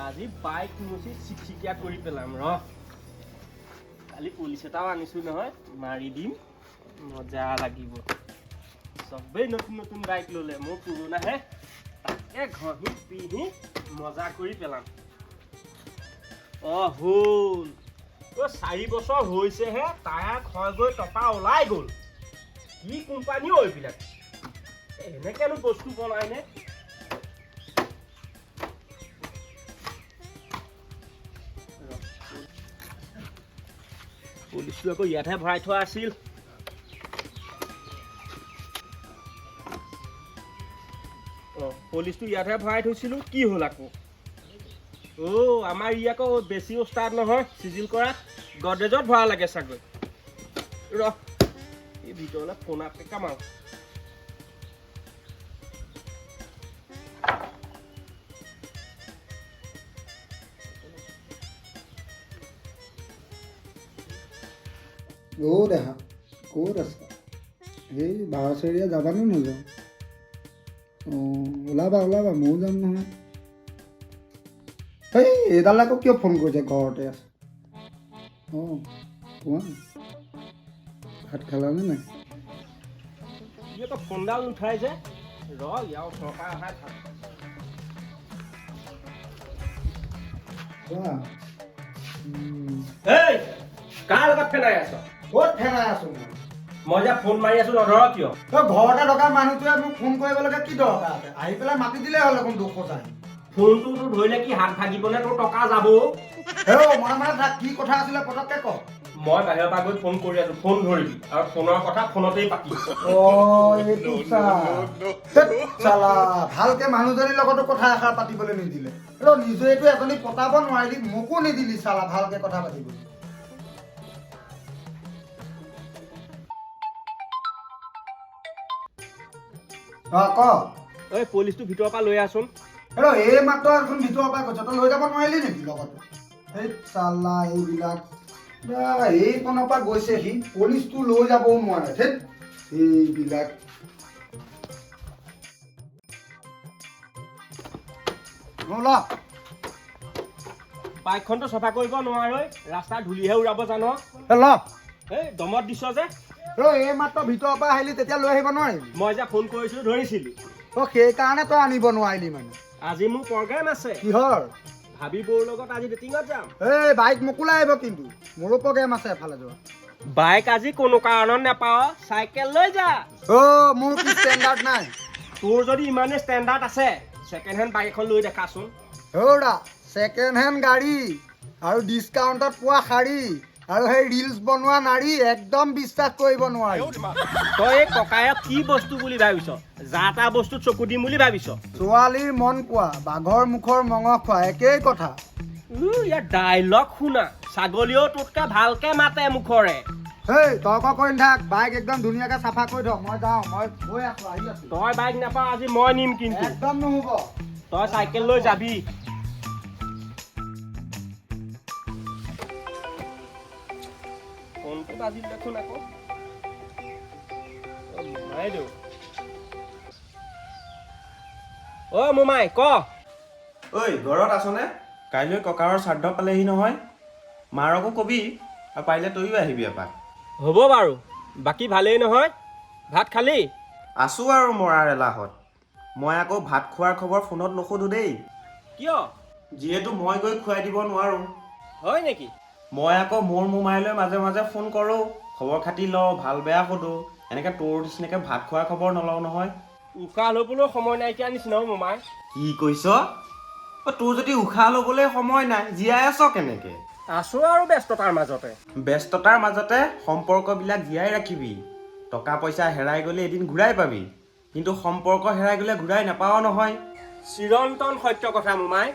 আজি বাইক মুচি চিকচিকিয়া কৰি পেলাম ৰ কালি পুলিচ এটাও আনিছো নহয় মাৰি দিম মজা লাগিব চবেই নতুন নতুন বাইক ললে মোৰ পুৰণা হে তাকে ঘঁহি পিহি মজা কৰি পেলাম হ'ল 4 বছৰ হৈছেহে টায়াৰ ক্ষয় গৈ টপা ওলাই গ'ল কি কোম্পানী এইবিলাক এনেকেনো বস্তু বনাইনে পুলিচটো আকৌ ইয়াতহে ভৰাই থোৱা আছিল পুলিচটো ইয়াতহে ভৰাই থৈছিলোঁ কি হ'ল আকৌ আমাৰ ই আকৌ বেছি ওস্তাদ নহয় চিজিল কৰা গডৰেজত ভৰা লাগে চাগৈ ৰ এই ভিতৰলৈ ফোনাতে কামাও দেখা ক'ত আছা এই 12 চৰীয়া যাবানে নাযাওঁ ওলাবা ময়ো যাম নহয় এই এইডাল আকৌ কিয় ফোন কৰিছে ঘৰতে আছে কোৱা ভাত খালানে নাই ই আকৌ ফোনডাল নুঠাই যে ৰ ইয়াৰ চৰকাৰ অহাই ভাল কোৱা এই কাৰ লগত ফেনাই আছ ক'ত ফেনাই আছো মই যে ফোন মাৰি আছো নধৰ কিয় তই ঘৰতে থকা মানুহটোৱে মোক ফোন কৰিবলৈকে কি দৰকাৰ আছে আহি পেলাই মাতি দিলে হ'ল দেখোন দুখ সজাই ফোনটো ধৰিলে কি হাত ভাগিবনে তোৰ টকা যাব মানে কি কথা আছিলে পটককে ক মই বাহিৰৰ পৰা গৈ ফোন কৰি আছো ফোন ধৰিবি আৰু ফোনৰ কথা ফোনতেই পাতি ভালকে মানুহজনীৰ লগতো কথা এষাৰ পাতিবলৈ নিদিলে নিজেতো এজনী পতাব নোৱাৰিলি মোকো নিদিলি চালা ভালকে কথা পাতিবলৈ ক এই পুলিচটো ভিতৰৰ পৰা লৈ আছোন এই মাত্ৰ এখন ভিতৰৰ পৰা কৈছ তই লৈ যাব নোৱাৰিলি নেকি লগতে এই চালা এইবিলাক এইখনৰ পৰা গৈছে সি পুলিচটো লৈ যাবও নোৱাৰে এইবিলাক বাইকখনটো চফা কৰিব নোৱাৰো ৰাস্তা ধূলিহে উৰাব জানো এই দমত দিছ যে এই মাত্ৰ ভিতৰৰ পৰা আহিলি তেতিয়া লৈ আহিব নোৱাৰিলি মই যে ফোন কৰিছিলো ধৰিছিলি সেইকাৰণে তই আনিব নোৱাৰিলি মানে আজি মোৰ প্ৰগ্ৰাম আছে কিহৰ ভাবি বৌৰ লগত আজি ডেটিঙত যাম এই বাইক মোকোলাই আহিব কিন্তু মোৰো প্ৰগ্ৰেম আছে এফালে যোৱা বাইক আজি কোনো কাৰণত নাপাও চাইকেল লৈ যা মোৰ কি ষ্টেণ্ডাৰ্ড নাই তোৰ যদি ইমানে ষ্টেণ্ডাৰ্ড আছে ছেকেণ্ড হেণ্ড বাইক এখন লৈ দেখাচোন ছেকেণ্ড হেণ্ড গাড়ী আৰু ডিছকাউণ্টত পোৱা শাৰী আৰু সেই ৰিলছ বনোৱা নাৰী একদম বিশ্বাস কৰিব নোৱাৰি তই এই ককায়ক কি বস্তু বুলি ভাবিছ যা তা বস্তু চকু দিম বুলি ভাবিছ ছোৱালীৰ মন পোৱা বাঘৰ মুখৰ মঙহ খোৱা একেই কথা ইয়াৰ ডাইলগ শুনা ছাগলীও তোতকে ভালকে মাতে মুখৰে তৰ্ক কৰি নাথাক বাইক একদম ধুনীয়াকে চাফা কৰি থ মই যাওঁ মই গৈ আছো আহি আছো তই বাইক নাপাৱ আজি মই নিম কিন্তু একদম নহ'ব তই চাইকেল লৈ যাবি ফোনটো বাজিল দেখোন আকৌ মোমাই ক ঐ ঘৰত আছনে কাইলৈ ককাৰৰ শ্ৰাদ্ধ পালেহি নহয় মাৰকো কবি আৰু পাৰিলে তইও আহিবি এপাক হ'ব বাৰু বাকী ভালেই নহয় ভাত খালি আছো আৰু মৰাৰ এলাহত মই আকৌ ভাত খোৱাৰ খবৰ ফোনত নুসুধো দেই কিয় যিহেতু মই গৈ খুৱাই দিব নোৱাৰো হয় নেকি মই আকৌ মোৰ মোমাইলৈ মাজে মাজে ফোন কৰোঁ খবৰ খাতি লওঁ ভাল বেয়া সোধো এনেকৈ তোৰ নিচিনাকৈ ভাত খোৱাৰ খবৰ নলওঁ নহয় উশাহ ল'বলৈ সময় নাইকিয়া নিচিনাও মোমাই কি কৈছ তোৰ যদি উশাহ ল'বলৈ সময় নাই জীয়াই আছ কেনেকে আছো আৰু ব্যস্ততাৰ মাজতে সম্পৰ্কবিলাক জীয়াই ৰাখিবি টকা পইচা হেৰাই গ'লে এদিন ঘূৰাই পাবি কিন্তু সম্পৰ্ক হেৰাই গ'লে ঘূৰাই নাপাৱ নহয় চিৰন্তন সত্য কথা মোমাই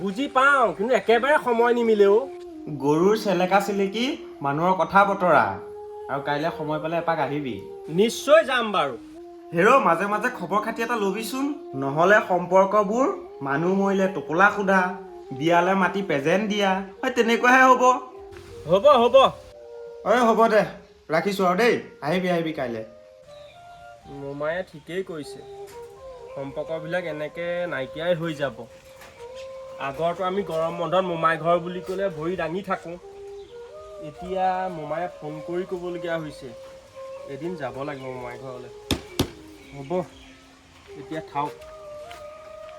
বুজি পাওঁ কিন্তু একেবাৰে সময় নিমিলেও গৰুৰ চেলেকা চিলেকি মানুহৰ কথা বতৰা আৰু কাইলৈ সময় পালে এপাক আহিবি নিশ্চয় যাম বাৰু মাজে মাজে খবৰ খাতি এটা ল'বিচোন নহ'লে সম্পৰ্কবোৰ মানুহ মৰিলে টোপোলা সোধা বিয়ালৈ মাতি প্ৰেজেণ্ট দিয়া তেনেকুৱাহে হ'ব হ'ব দে ৰাখিছোঁ আৰু দেই আহিবি কাইলৈ মোমায়ে ঠিকেই কৈছে সম্পৰ্কবিলাক এনেকৈ নাইকিয়াই হৈ যাব আগৰতো আমি গৰম বন্ধত মোমাই ঘৰ বুলি ক'লে ভৰি দাঙি থাকোঁ। এতিয়া মোমায়ে ফোন কৰি ক'বলগীয়া হৈছে এদিন যাব লাগিব মোমাই ঘৰলৈ। হ'ব এতিয়া থাওক,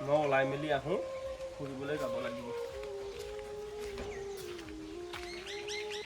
মই ওলাই মেলি আহোঁ, ফুৰিবলৈ যাব লাগিব।